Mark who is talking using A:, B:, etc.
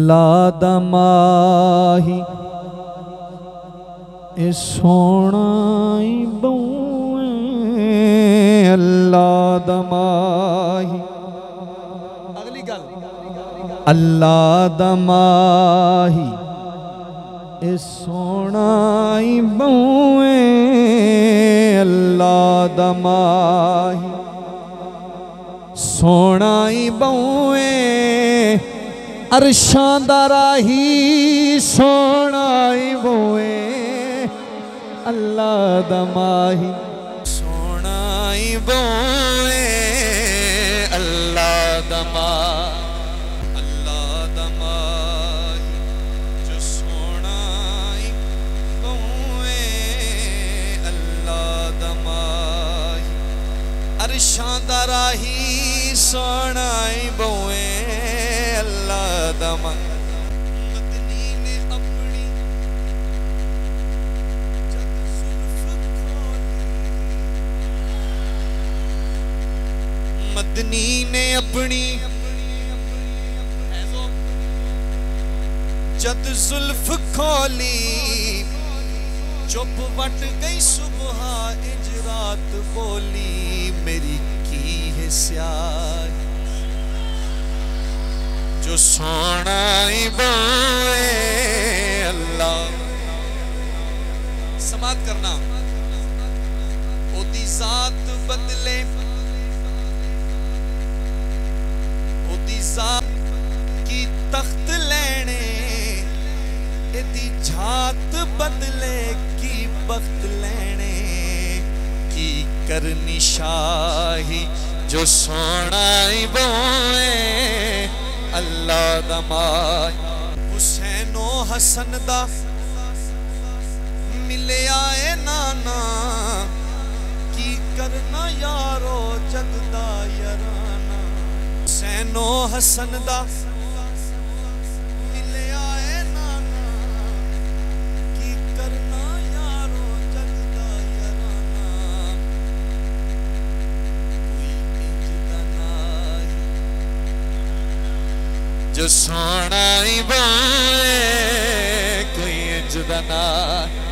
A: अल्लाह दा माही ए सोना ही बऊए, अल्लाह दा माही। अगली गल, अल्लाह दा माही ए सोना ही बऊए, अल्लाह दा माही सोना ही बऊए, अरशां दा राही सोना ही बऊए, अल्लाह दा माही सोना ही बऊए, अल्लाह दा माही, अल्लाह दा माही जो सोना ही बऊए, अल्लाह दा माही अरशां दा राही सोना ही बऊए, अल्लाह दा माही। मदनी ने अपनी जद जुल्फ खोली, मदनी ने अपनी जद जुल्फ खोली, चुप वट गई सुबह इंज रात बोली, मेरी की है स्याही जो सोना ही बऊए, अल्लाह। समात करना, ओदी जात बदले, ओदी जात की तख्त लेने, एदी झात बदले की बख्त लेने, की करनी शाही जो सोना ही बऊए, अल्लाह दा माही। हुसैनो हसन दा मिले आए नाना, की करना यारो जगदा यराना। हुसैनो हसन दा मिले आए नाना, की करना यारो जगदा यराना। कोई इंज दा नाही जो सोना ही बऊए, कोई इंज दा नाही